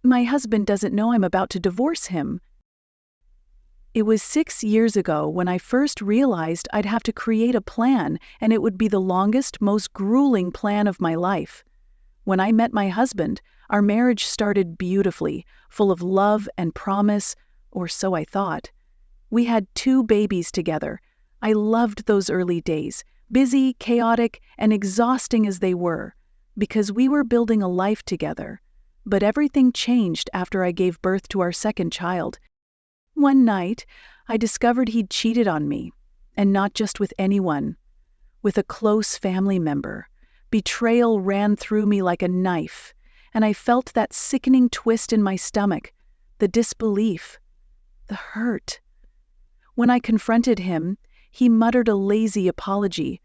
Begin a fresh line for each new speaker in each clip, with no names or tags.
My husband doesn't know I'm about to divorce him. It was 6 years ago when I first realized I'd have to create a plan, and it would be the longest, most grueling plan of my life. When I met my husband, our marriage started beautifully, full of love and promise, or so I thought. We had 2 babies together. I loved those early days, busy, chaotic, and exhausting as they were, because we were building a life together. But everything changed after I gave birth to our second child. One night, I discovered he'd cheated on me, and not just with anyone, with a close family member. Betrayal ran through me like a knife, and I felt that sickening twist in my stomach, the disbelief, the hurt. When I confronted him, he muttered a lazy apology,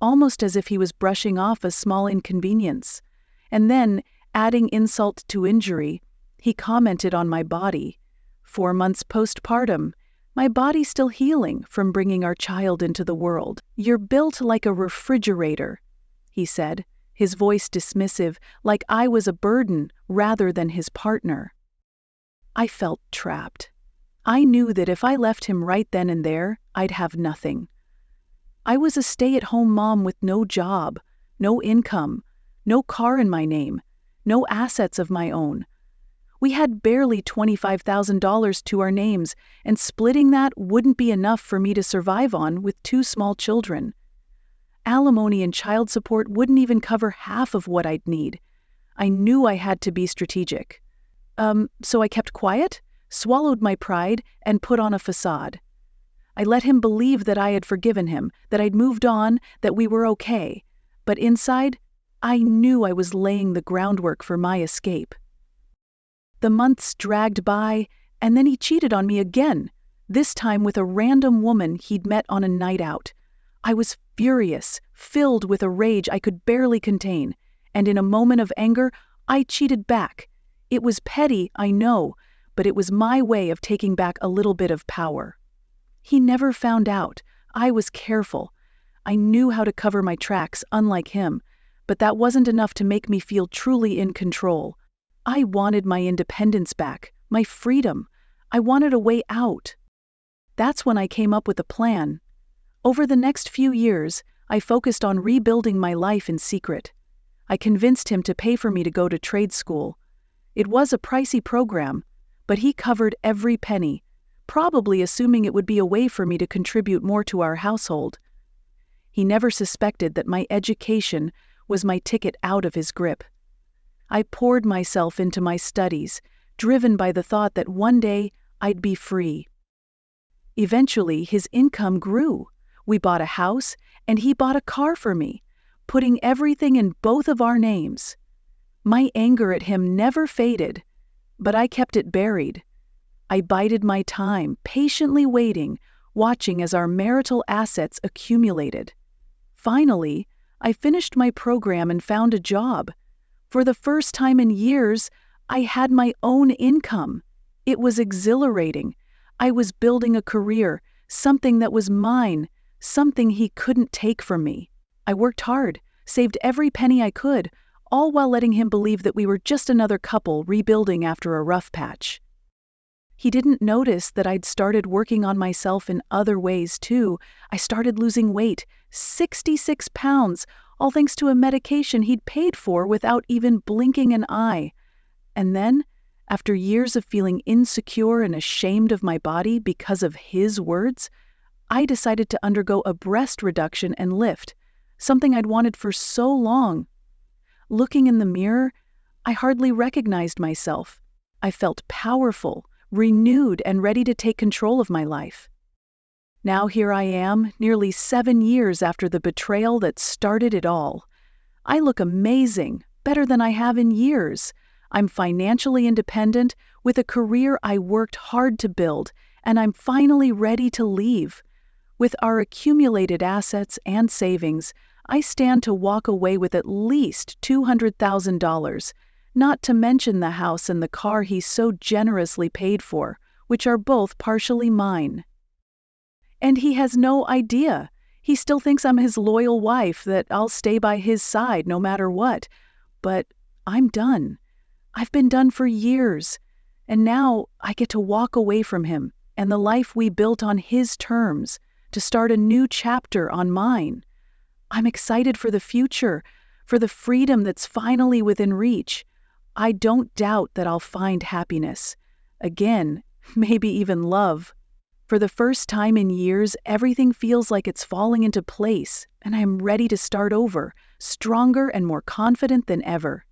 almost as if he was brushing off a small inconvenience. And then, adding insult to injury, he commented on my body. 4 months postpartum, my body still healing from bringing our child into the world. "You're built like a refrigerator," he said, his voice dismissive, like I was a burden rather than his partner. I felt trapped. I knew that if I left him right then and there, I'd have nothing. I was a stay-at-home mom with no job, no income, no car in my name, no assets of my own. We had barely $25,000 to our names, and splitting that wouldn't be enough for me to survive on with 2 small children. Alimony and child support wouldn't even cover half of what I'd need. I knew I had to be strategic. So I kept quiet, swallowed my pride, and put on a facade. I let him believe that I had forgiven him, that I'd moved on, that we were okay. But inside, I knew I was laying the groundwork for my escape. The months dragged by, and then he cheated on me again, this time with a random woman he'd met on a night out. I was furious, filled with a rage I could barely contain, and in a moment of anger, I cheated back. It was petty, I know, but it was my way of taking back a little bit of power. He never found out. I was careful. I knew how to cover my tracks, unlike him, but that wasn't enough to make me feel truly in control. I wanted my independence back, my freedom. I wanted a way out. That's when I came up with a plan. Over the next few years, I focused on rebuilding my life in secret. I convinced him to pay for me to go to trade school. It was a pricey program, but he covered every penny, probably assuming it would be a way for me to contribute more to our household. He never suspected that my education was my ticket out of his grip. I poured myself into my studies, driven by the thought that one day I'd be free. Eventually, his income grew. We bought a house, and he bought a car for me, putting everything in both of our names. My anger at him never faded, but I kept it buried. I bided my time, patiently waiting, watching as our marital assets accumulated. Finally, I finished my program and found a job. For the first time in years, I had my own income. It was exhilarating. I was building a career, something that was mine, something he couldn't take from me. I worked hard, saved every penny I could, all while letting him believe that we were just another couple rebuilding after a rough patch. He didn't notice that I'd started working on myself in other ways too. I started losing weight, 66 pounds, all thanks to a medication he'd paid for without even blinking an eye. And then, after years of feeling insecure and ashamed of my body because of his words, I decided to undergo a breast reduction and lift, something I'd wanted for so long. Looking in the mirror, I hardly recognized myself. I felt powerful, renewed, and ready to take control of my life. Now here I am, nearly 7 years after the betrayal that started it all. I look amazing, better than I have in years. I'm financially independent, with a career I worked hard to build, and I'm finally ready to leave. With our accumulated assets and savings, I stand to walk away with at least $200,000, not to mention the house and the car he so generously paid for, which are both partially mine. And he has no idea. He still thinks I'm his loyal wife, that I'll stay by his side no matter what. But I'm done. I've been done for years, and now I get to walk away from him and the life we built on his terms to start a new chapter on mine. I'm excited for the future, for the freedom that's finally within reach. I don't doubt that I'll find happiness. Again, maybe even love. For the first time in years, everything feels like it's falling into place, and I am ready to start over, stronger and more confident than ever.